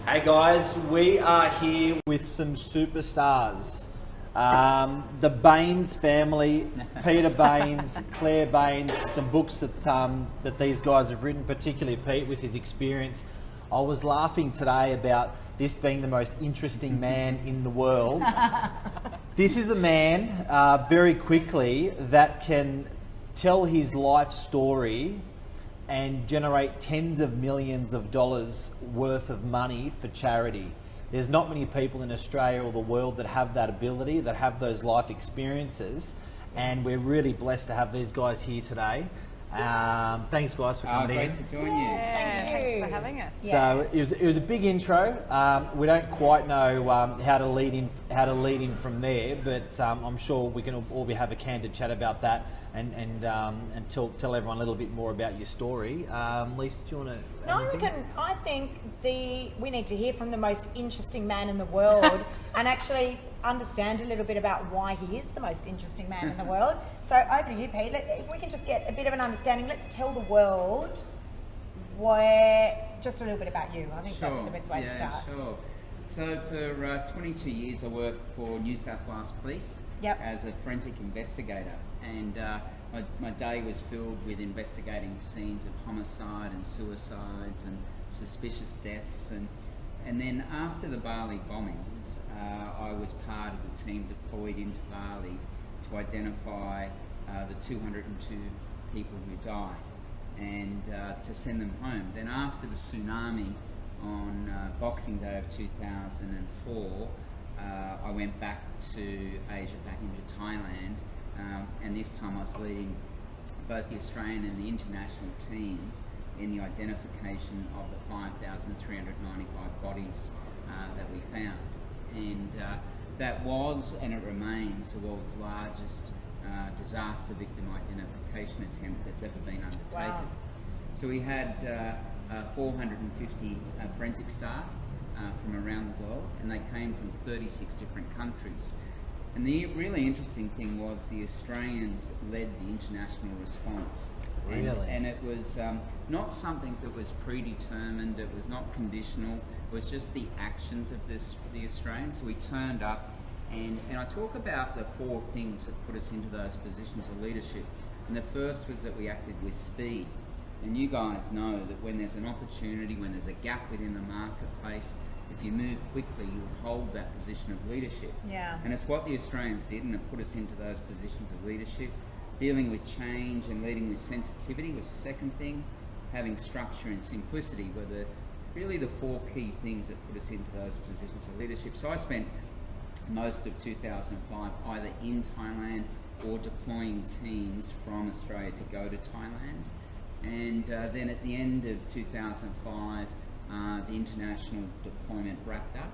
Hey guys, we are here with some superstars. The Baines family, Peter Baines, Claire Baines, some books that these guys have written, particularly Pete with his experience. I was laughing today about this being the most interesting man in the world. This is a man, very quickly, that can tell his life story and generate tens of millions of dollars worth of money for charity. There's not many people in Australia or the world that have that ability, that have those life experiences, and we're really blessed to have these guys here today. Thanks guys for coming in. Great to join you. Thanks for having us. So it was a big intro. We don't quite know how to lead in from there, but I'm sure we can all have a candid chat about that and tell everyone a little bit more about your story. Lisa, do you want to? I think we need to hear from the most interesting man in the world and actually understand a little bit about why he is the most interesting man in the world. So over to you, Pete. If we can just get a bit of an understanding, let's tell the world just a little bit about you. I think that's the best way to start. Sure. So for 22 years I worked for New South Wales Police as a forensic investigator, and my day was filled with investigating scenes of homicide and suicides and suspicious deaths, and then after the Bali bombings I was part of the team deployed into Bali to identify the 202 people who died and to send them home. Then after the tsunami on Boxing Day of 2004, I went back to Asia, back into Thailand, and this time I was leading both the Australian and the international teams in the identification of the 5,395 bodies that we found. And that was, and it remains, the world's largest disaster victim identification attempt that's ever been undertaken. Wow. So we had 450 forensic staff from around the world, and they came from 36 different countries. And the really interesting thing was the Australians led the international response. Really? And it was not something that was predetermined, it was not conditional, it was just the actions of the Australians. So we turned up, and I talk about the four things that put us into those positions of leadership. And the first was that we acted with speed. And you guys know that when there's an opportunity, when there's a gap within the marketplace, if you move quickly, you hold that position of leadership. Yeah. And it's what the Australians did, and it put us into those positions of leadership. Dealing with change and leading with sensitivity was the second thing. Having structure and simplicity were really the four key things that put us into those positions of leadership. So I spent most of 2005 either in Thailand or deploying teams from Australia to go to Thailand. And then at the end of 2005, the international deployment wrapped up.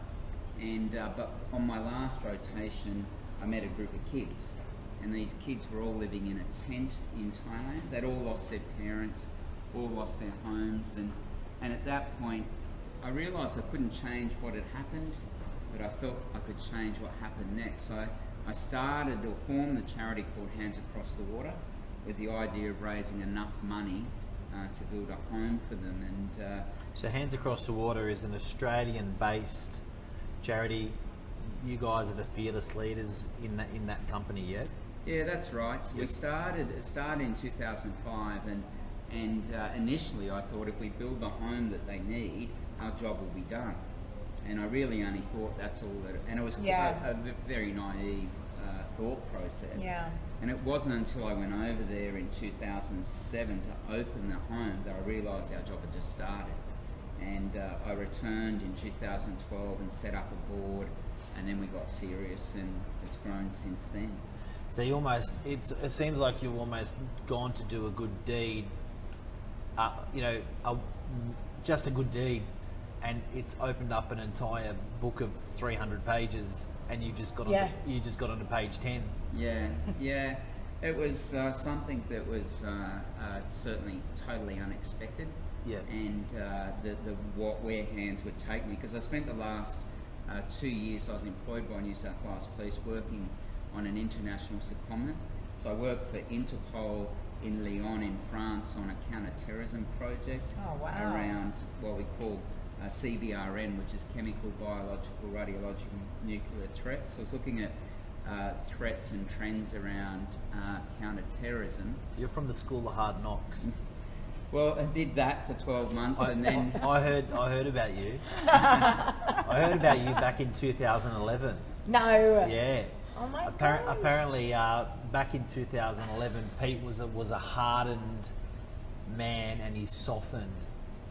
And but on my last rotation, I met a group of kids. And these kids were all living in a tent in Thailand. They'd all lost their parents, all lost their homes, and at that point I realised I couldn't change what had happened, but I felt I could change what happened next. So I started or formed the charity called Hands Across the Water with the idea of raising enough money to build a home for them. And So Hands Across the Water is an Australian-based charity. You guys are the fearless leaders in that company, yeah? Yeah, that's right. So it started in 2005, and initially I thought if we build the home that they need, our job will be done. And I really only thought that's all that, and it was a very naive thought process. Yeah. And it wasn't until I went over there in 2007 to open the home that I realised our job had just started. And I returned in 2012 and set up a board, and then we got serious, and it's grown since then. So it seems like you've almost gone to do a good deed, just a good deed, and it's opened up an entire book of 300 pages, and you just got onto page 10. Yeah. It was something that was certainly totally unexpected. Yeah. And where Hands would take me, because I spent the last 2 years I was employed by New South Wales Police working on an international secondment. So I worked for Interpol in Lyon in France on a counter-terrorism project around what we call CBRN, which is chemical, biological, radiological, nuclear threats. So I was looking at threats and trends around counter-terrorism. You're from the School of Hard Knocks. Well, I did that for 12 months, and then I heard about you. I heard about you back in 2011. No. Yeah. Oh my God. Apparently, back in 2011, Pete was a hardened man, and he's softened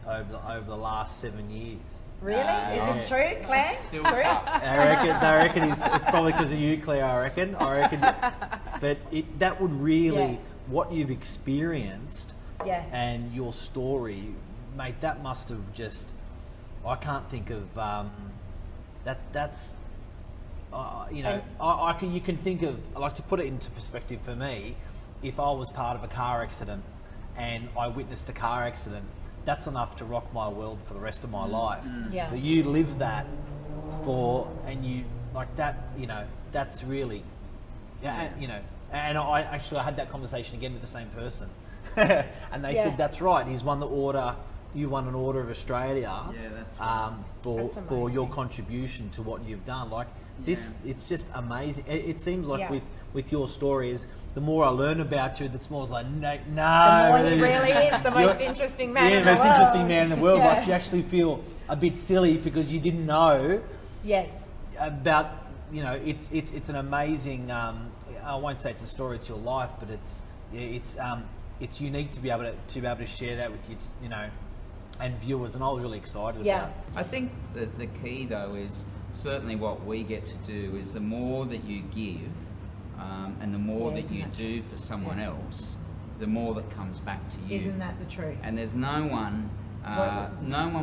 over the last 7 years. Really? Is this true, Claire? Still True? tough. I reckon it's probably because of you, Claire. I reckon, but that would really what you've experienced, and your story, mate. That must have just. I can't think of that's. You can think of, like, to put it into perspective for me, if I was part of a car accident and I witnessed a car accident, that's enough to rock my world for the rest of my life. Yeah. But you live that and you, like that, that's really, and I had that conversation again with the same person. And they said, that's right, he's won the order. You won an Order of Australia. Yeah, that's right. For your contribution to what you've done. Like this, it's just amazing. It seems like with your stories, the more I learn about you, the more it's like, no. The more he really is the most interesting man in the world. Yeah, the most interesting man in the world. Like, you actually feel a bit silly because you didn't know. Yes. About, it's an amazing. I won't say it's a story; it's your life, but it's unique to be able to share that with you, and viewers, and I was really excited about it. I think the key, though, is certainly what we get to do is the more that you give and the more that you do for someone else, the more that comes back to you. Isn't that the truth? And there's no one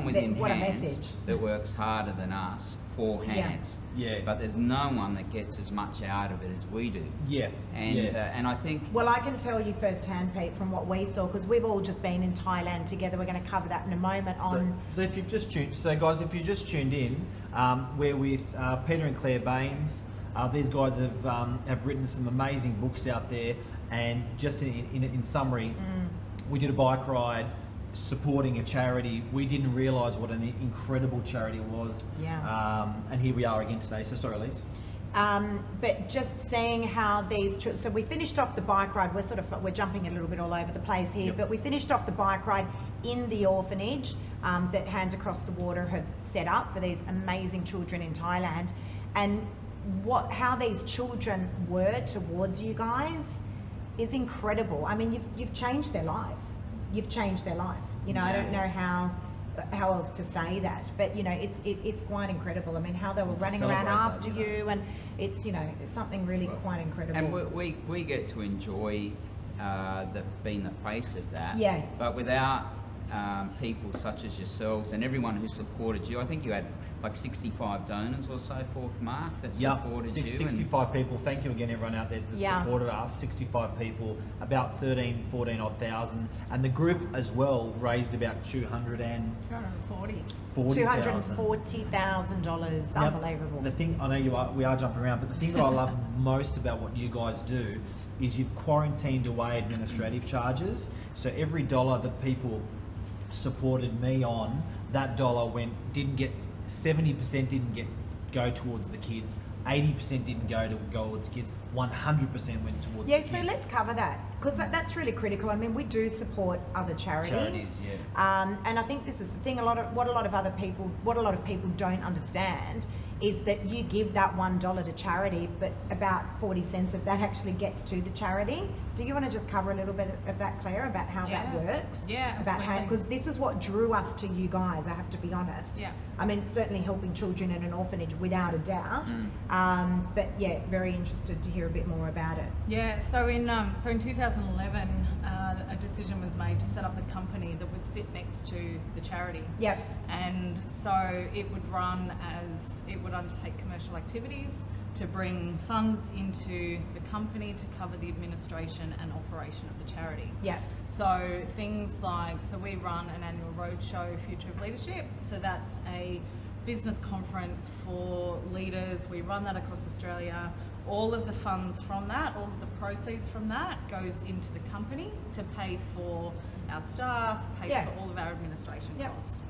within what a hands message. that works harder than us for hands. Yeah. But there's no one that gets as much out of it as we do. Yeah. And I think... Well, I can tell you firsthand, Pete, from what we saw, because we've all just been in Thailand together. We're going to cover that in a moment. So if you've just tuned, if you just tuned in, we're with Peter and Claire Baines. These guys have written some amazing books out there, and just in summary, we did a bike ride supporting a charity. We didn't realise what an incredible charity it was. Yeah. And here we are again today. So sorry, Lise. But just seeing how so we finished off the bike ride. We're jumping a little bit all over the place here, but we finished off the bike ride in the orphanage that Hands Across the Water have set up for these amazing children in Thailand, and how these children were towards you guys is incredible. I mean, you've changed their life. You've changed their life. I don't know how else to say that, but it's quite incredible. I mean, how they were running around after you, and it's something really quite incredible. And we get to enjoy being the face of that. Yeah. But without people such as yourselves and everyone who supported you, I think you had like 65 donors or so, fourth mark, that supported you. 65 people. Thank you again, everyone out there that supported us. 65 people, about 14 odd thousand, and the group as well raised about $240,000. Unbelievable. The thing, I know we are jumping around, but the thing that I love most about what you guys do is you've quarantined away administrative charges. So every dollar that people supported me on, that dollar didn't get 70% didn't go towards the kids, 80% didn't go towards kids, 100% went towards the kids. So let's cover that, because that's really critical. I mean, we do support other charities. And I think this is the thing. What a lot of people don't understand is that you give that $1 to charity, but about 40 cents of that actually gets to the charity. Do you want to just cover a little bit of that, Claire, about how that works? Yeah, because this is what drew us to you guys, I have to be honest. Yeah. I mean, certainly helping children in an orphanage, without a doubt. But yeah, very interested to hear a bit more about it. Yeah, so in 2011, a decision was made to set up a company that would sit next to the charity. Yep. And so it would undertake commercial activities to bring funds into the company to cover the administration and operation of the charity. Yeah. So things like, we run an annual roadshow, Future of Leadership. So that's a business conference for leaders. We run that across Australia. All of the funds from that, all of the proceeds from that goes into the company to pay for our staff, pay for all of our administration costs.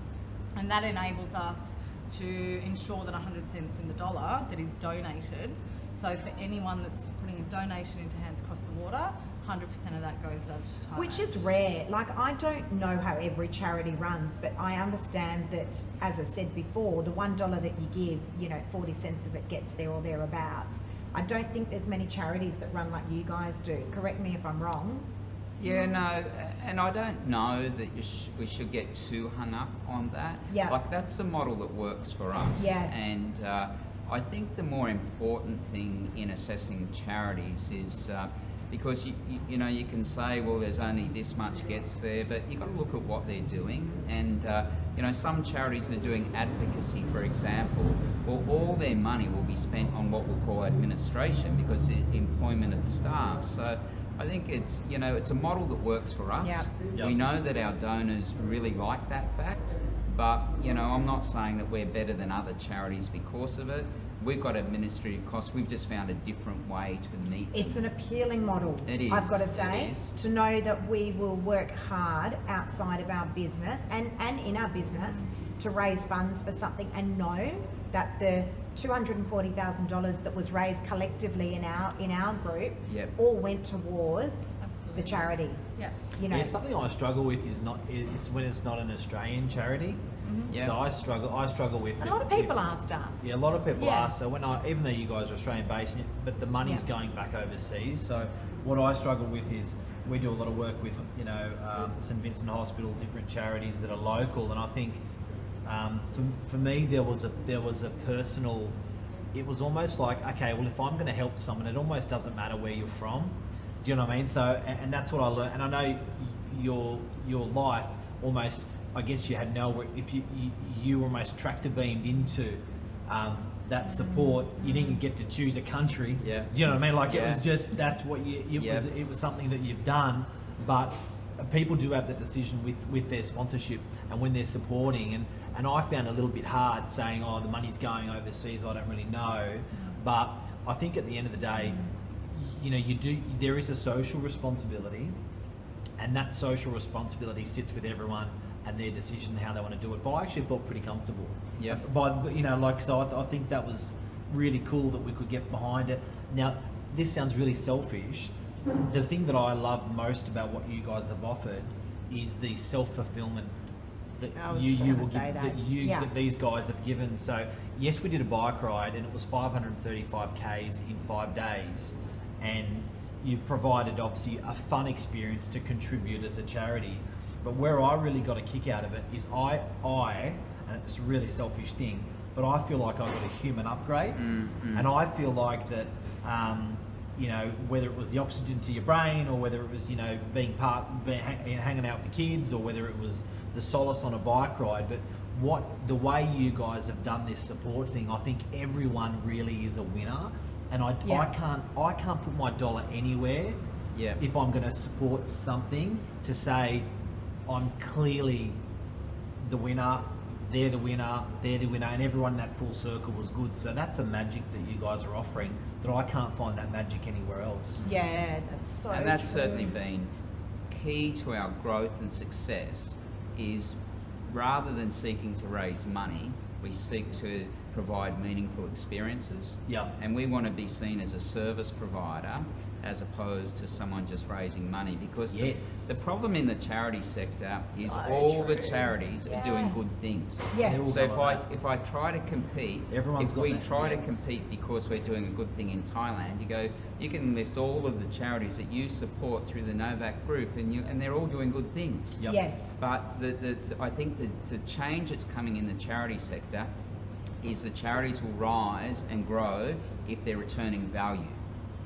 And that enables us to ensure that 100 cents in the dollar that is donated. So for anyone that's putting a donation into Hands Across the Water, 100% of that goes over to Thailand. Which is rare. Like, I don't know how every charity runs, but I understand that, as I said before, the $1 that you give, 40 cents of it gets there or thereabouts. I don't think there's many charities that run like you guys do. Correct me if I'm wrong. Yeah, no, and I don't know that we should get too hung up on that. Yeah. Like, that's the model that works for us. Yeah. And I think the more important thing in assessing charities is because you can say, well, there's only this much gets there, but you've got to look at what they're doing. And some charities are doing advocacy, for example. Well, all their money will be spent on what we'll call administration, because the employment of the staff. So I think it's a model that works for us. Yep. We know that our donors really like that fact, but I'm not saying that we're better than other charities because of it. We've got administrative costs. We've just found a different way to meet them. It's an appealing model. It is. I've got to say, It is. to know that we will work hard outside of our business and in our business to raise funds for something, and know that the $240,000 that was raised collectively in our group Yep. all went towards Absolutely. the charity. Yeah. Yeah, something I struggle with is when it's not an Australian charity. Yeah. So I struggle with. A lot of people asked us. Yeah, a lot of people Yeah. ask. So even though you guys are Australian based, but the money's Yeah. going back overseas. So what I struggle with is we do a lot of work with St Vincent Hospital, different charities that are local, and I think for me there was a personal. It was almost like, okay, well, if I'm going to help someone, it almost doesn't matter where you're from. Do you know what I mean? So, and that's what I learned. And I know your life almost, I guess you had if you almost tractor beamed into that support. You didn't get to choose a country. Yeah. Do you know what I mean? Like, Yeah. it was just, that's what it was something that you've done. But people do have that decision with their sponsorship and when they're supporting. And I found it a little bit hard saying, oh, the money's going overseas, I don't really know. But I think at the end of the day, there is a social responsibility, and that social responsibility sits with everyone and their decision how they want to do it. But I actually felt pretty comfortable. Yeah. So I think that was really cool that we could get behind it. Now, this sounds really selfish. The thing that I love most about what you guys have offered is the self-fulfillment that I was just gonna say that. that these guys have given. So yes, we did a bike ride and it was 535 Ks in 5 days, and you provided obviously a fun experience to contribute as a charity. But where I really got a kick out of it is I and it's a really selfish thing, but I feel like I got a human upgrade, and I feel like that whether it was the oxygen to your brain, or whether it was being hanging out with the kids, or whether it was the solace on a bike ride, but the way you guys have done this support thing, I think everyone really is a winner, and I can't put my dollar anywhere if I'm going to support something to say I'm clearly the winner, they're the winner, and everyone in that full circle was good. So that's a magic that you guys are offering that I can't find that magic anywhere else. Yeah, that's so And that's true. certainly been key to our growth and success, is rather than seeking to raise money, we seek to provide meaningful experiences. Yeah. And we want to be seen as a service provider as opposed to someone just raising money, because the problem in the charity sector is So all the true. charities are doing good things. Yeah. So if I try to compete, Everyone's if got we that, try to compete because we're doing a good thing in Thailand, you can list all of the charities that you support through the Novak group, and they're all doing good things. Yep. Yes. But I think the change that's coming in the charity sector is the charities will rise and grow if they're returning value.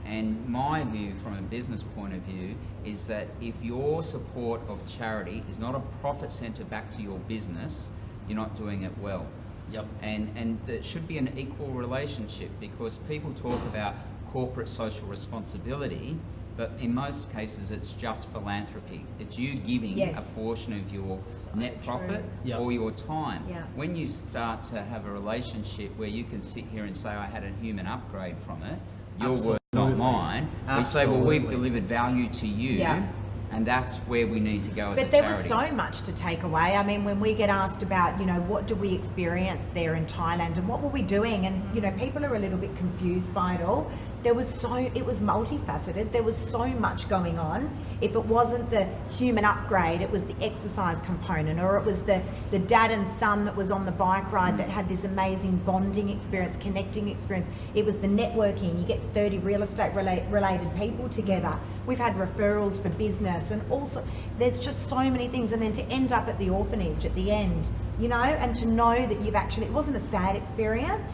And my view from a business point of view is that if your support of charity is not a profit centre back to your business, you're not doing it well. Yep. And it should be an equal relationship, because people talk about corporate social responsibility, but in most cases it's just philanthropy. It's you giving Yes. a portion of your net true. profit Yep. or your time. Yeah. When you start to have a relationship where you can sit here and say, I had a human upgrade from it, your Absolutely. word, not mine. We say, well, we've Absolutely. delivered value to you. Yeah. And that's where we need to go as a But there charity. was so much to take away. I mean, when we get asked about, you know, what do we experience there in Thailand and what were we doing? And, you know, people are a little bit confused by it all. It was multifaceted. There was so much going on. If it wasn't the human upgrade, it was the exercise component, or it was the dad and son that was on the bike ride that had this amazing bonding experience, connecting experience. It was the networking. You get 30 real estate related people together. We've had referrals for business, and also there's just so many things. And then to end up at the orphanage at the end, you know, and to know that you've actually, it wasn't a sad experience.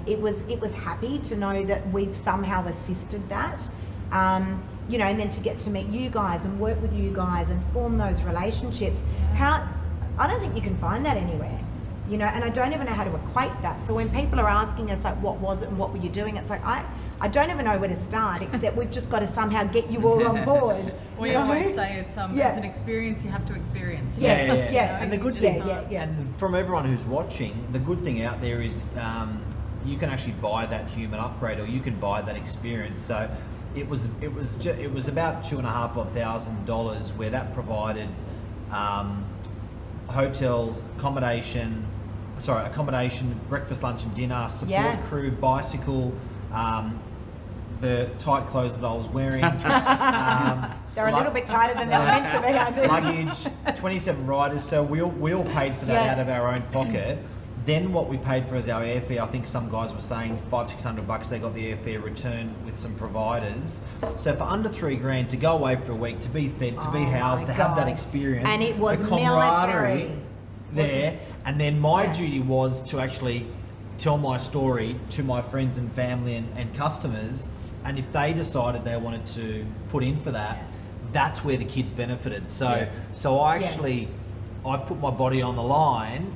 It was happy to know that we've somehow assisted that. You know, and then to get to meet you guys and work with you guys and form those relationships. I don't think you can find that anywhere. You know, and I don't even know how to equate that. So when people are asking us like, what was it and what were you doing? It's like, I don't even know where to start, except we've just got to somehow get you all on board. We always say it's an experience you have to experience. Yeah. And the good thing, and from everyone who's watching, the good thing out there is you can actually buy that human upgrade, or you can buy that experience. So it was about $2,500 where that provided hotels, accommodation, breakfast, lunch and dinner, support crew, bicycle, the tight clothes that I was wearing. They're a little bit tighter than they're meant to be, I think. Luggage, 27 riders, so we all paid for that out of our own pocket. Then what we paid for as our airfare, I think some guys were saying $500-600 they got the airfare returned with some providers. So for under $3,000 to go away for a week, to be fed, to be housed, to have that experience, and it was the camaraderie military there. And then my duty was to actually tell my story to my friends and family and customers. And if they decided they wanted to put in for that, that's where the kids benefited. So I actually I put my body on the line.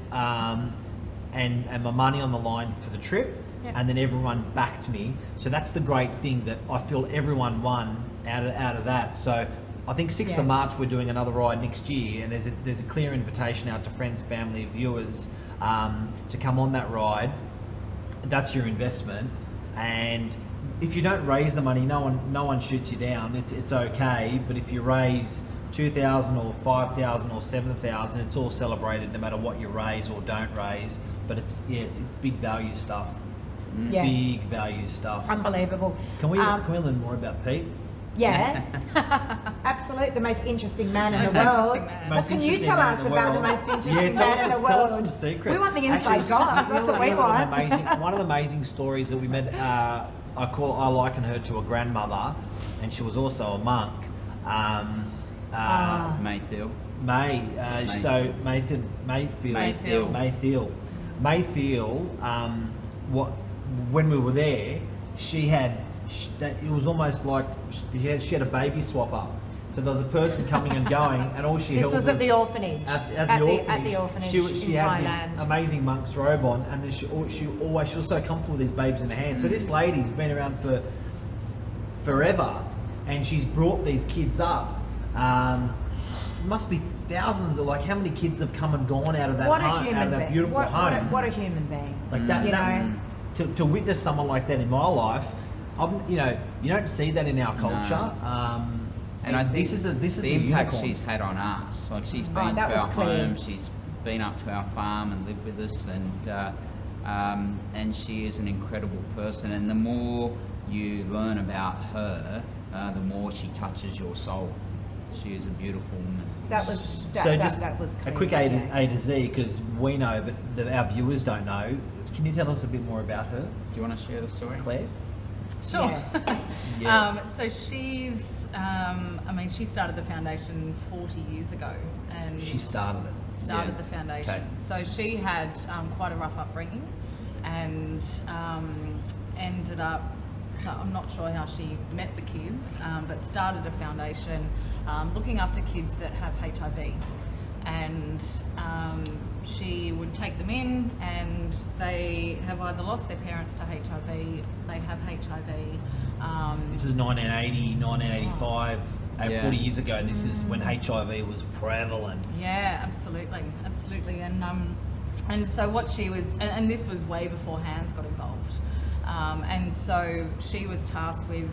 And my money on the line for the trip, and then everyone backed me. So that's the great thing, that I feel everyone won out of that. So I think 6th of March we're doing another ride next year, and there's a clear invitation out to friends, family, viewers to come on that ride. That's your investment, and if you don't raise the money, no one shoots you down. It's okay, but if you raise 2,000 or 5,000 or 7,000, it's all celebrated no matter what you raise or don't raise. But it's big value stuff. Big value stuff. Unbelievable. Can we learn more about Pete? Yeah, absolutely. The most interesting man in the world. What can you tell us about the most interesting man in the world? Tell us some secrets. We want the inside goss. That's what we want. One of the amazing stories that we met. I liken her to a grandmother, and she was also a monk. Mayfield. Mayfield. When we were there, it was almost like she had a baby swapper. So there was a person coming and going, and all she held was... This was at the orphanage. At the orphanage. She had Thailand. this amazing monk's robe on, and then she was so comfortable with these babies in her hands. So this lady's been around for forever, and she's brought these kids up. Must be thousands of, like, how many kids have come and gone out of that home, out of that beautiful home. What a human being. Like that, to witness someone like that in my life, you don't see that in our culture. And I think this is the impact she's had on us. Like, she's been to our home, she's been up to our farm and lived with us, and she is an incredible person. And the more you learn about her, the more she touches your soul. She is a beautiful woman. That was a quick A to Z, because we know, but our viewers don't know. Can you tell us a bit more about her? Do you want to share the story, Claire? Sure. Yeah. So she's, she started the foundation 40 years ago, and she started the foundation. Okay. So she had quite a rough upbringing, and ended up. So I'm not sure how she met the kids, but started a foundation looking after kids that have HIV, and she would take them in, and they have either lost their parents to HIV, they have HIV. This is 1980, 1985, 40 years ago, and this is when HIV was prevalent. Yeah, absolutely. And so what she was, and this was way before Hands got involved. And so she was tasked with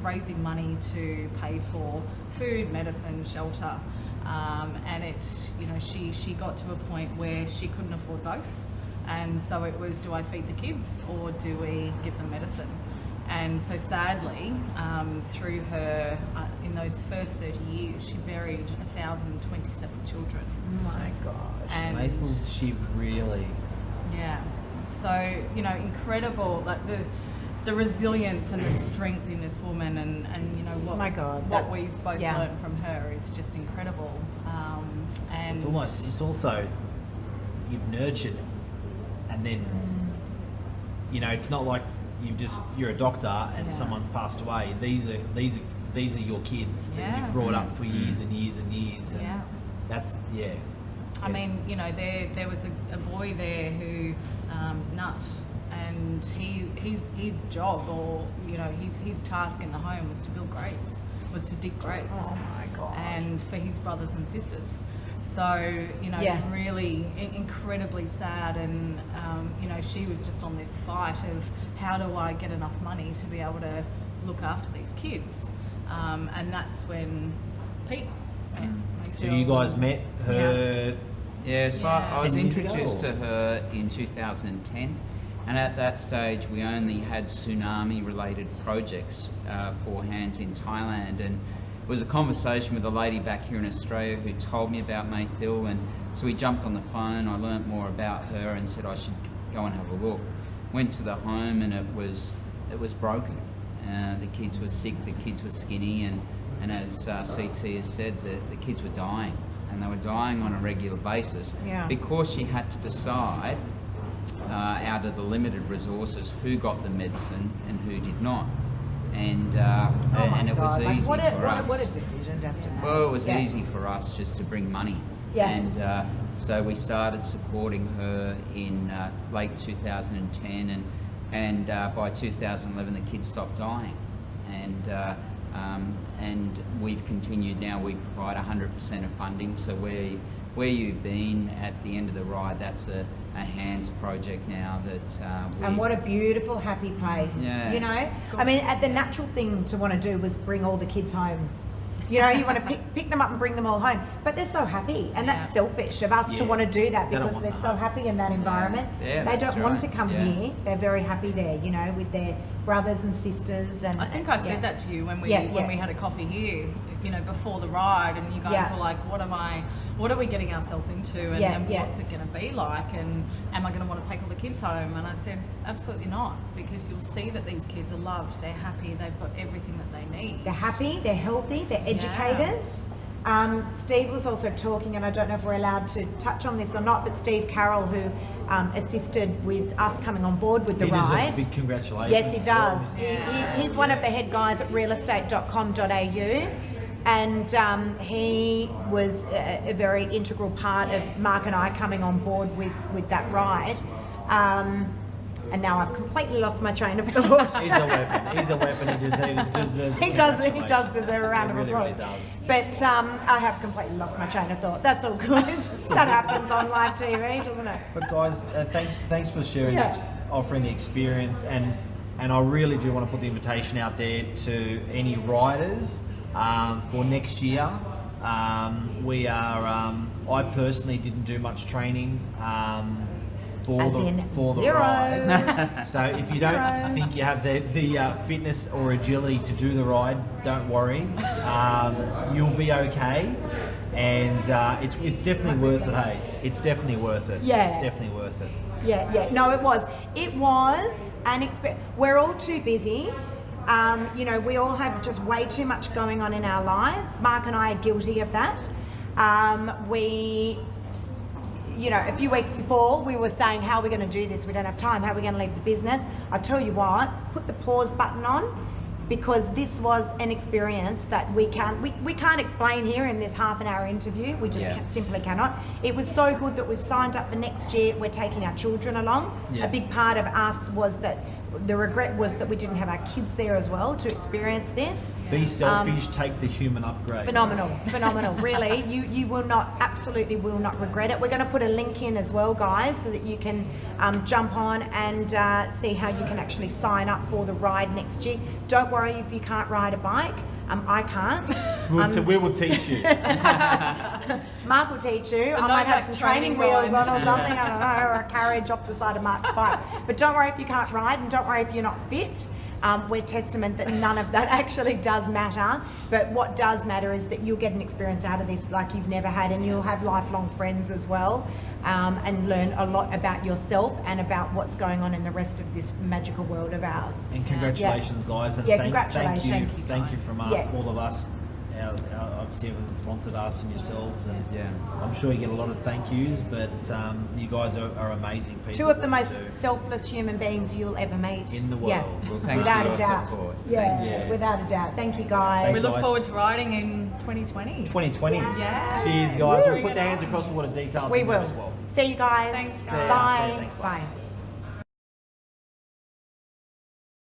raising money to pay for food, medicine, shelter, and she got to a point where she couldn't afford both, and so it was, do I feed the kids or do we give them medicine? And so sadly, through her, in those first 30 years, she buried 1,027 children. Oh my God. And Nathan, she really... yeah. So, incredible, like the resilience and the strength in this woman, and what, oh my God, what we've both yeah. learned from her is just incredible. And It's also, you've nurtured, and then, it's not like you're a doctor and Yeah. someone's passed away. These are your kids that Yeah. you've brought up for years and years and years. And Yeah. that's, yeah. I mean, there was a boy there who nut, and his job, or his task in the home was to build graves, was to dig graves. Oh my God. And for his brothers and sisters. So Yeah. really incredibly sad, and she was just on this fight of how do I get enough money to be able to look after these kids, and that's when Pete met. So you guys met her... Yeah, so Yeah. I was 10 years ago, introduced or? to her in 2010, and at that stage we only had tsunami-related projects for hands in Thailand, and it was a conversation with a lady back here in Australia who told me about Mayfield, and so we jumped on the phone. I learnt more about her and said I should go and have a look. Went to the home, and it was broken. The kids were sick, the kids were skinny, and as CT has said, the kids were dying. And they were dying on a regular basis Yeah. because she had to decide out of the limited resources who got the medicine and who did not. And and it was easy for us. What a decision to have to make. Well, it was Yeah. easy for us just to bring money. Yeah. And so we started supporting her in late 2010, and by 2011 the kids stopped dying. And we've continued now. We provide 100% of funding. So where you've been at the end of the ride, that's a hands project now that we... And what a beautiful, happy place. Yeah. I mean, the natural thing to want to do was bring all the kids home. You want to pick them up and bring them all home. But they're so happy, and that's selfish of us to Yeah. want to do that They don't because want they're that. so happy in that environment. Yeah, they that's don't want to right. come Yeah. here. They're very happy there, with their brothers and sisters. And I think I said that to you when we had a coffee here, before the ride, and you guys Yeah. were like, what are we getting ourselves into, and, Yeah, and yeah. what's it going to be like, and am I going to want to take all the kids home? And I said, absolutely not, because you'll see that these kids are loved, they're happy, they've got everything that they need. They're happy, they're healthy, they're educated. Steve was also talking, and I don't know if we're allowed to touch on this or not, but Steve Carroll, who assisted with us coming on board with the He deserves a ride. big congratulations. Yes, he as well. does. He's one of the head guys at realestate.com.au, and he was a very integral part of Mark and I coming on board with that ride. And now I've completely lost my train of thought. He's a weapon. He's a weapon. He deserves He does deserve a round of He applause. really does. But I have completely lost my train of thought. That's all good. That happens on live TV, doesn't it? But guys, thanks for sharing, offering the experience, and I really do want to put the invitation out there to any riders for next year. We are. I personally didn't do much training. For the zero. ride. So if you don't think you have the fitness or agility to do the ride, don't worry. You'll be okay, and it's definitely worth it. Hey, it's definitely worth it. Yeah. It's definitely worth it. Yeah. No, it was. It was an experience. We're all too busy. We all have just way too much going on in our lives. Mark and I are guilty of that. A few weeks before, we were saying, how are we going to do this? We don't have time. How are we going to leave the business? I tell you what, put the pause button on, because this was an experience that we can't explain here in this half an hour interview. We just simply cannot. It was so good that we've signed up for next year. We're taking our children along. Yeah. A big part of us was that the regret was that we didn't have our kids there as well to experience this. Be selfish, take the human upgrade. Phenomenal, really. You will not, absolutely will not regret it. We're going to put a link in as well, guys, so that you can jump on and see how you can actually sign up for the ride next year. Don't worry if you can't ride a bike. I can't. We will teach you. Mark will teach you. I might Novak have some training training wheels rides. on or something, I don't know, or a carriage off the side of Mark's bike. But don't worry if you can't ride, and don't worry if you're not fit. We're testament that none of that actually does matter. But what does matter is that you'll get an experience out of this like you've never had, and you'll have lifelong friends as well, and learn a lot about yourself and about what's going on in the rest of this magical world of ours. And congratulations, guys. And Yeah, thank congratulations. Thank you from us, Yeah. all of us. Obviously, everyone sponsored us and yourselves, and Yeah. I'm sure you get a lot of thank yous. But you guys are amazing people. Two of the most too. selfless human beings you'll ever meet. In the world. Yeah, Well, thanks without for a your doubt. support. Yeah, Thank you. without a doubt. Thank you, guys. Thanks, We look guys. forward to riding in 2020. 2020. Yeah. Cheers, guys. We'll Bring put it the hands on. across for what the details We in there will. as well. See you guys. Thanks, See ya. guys. Bye. Thanks, Bye.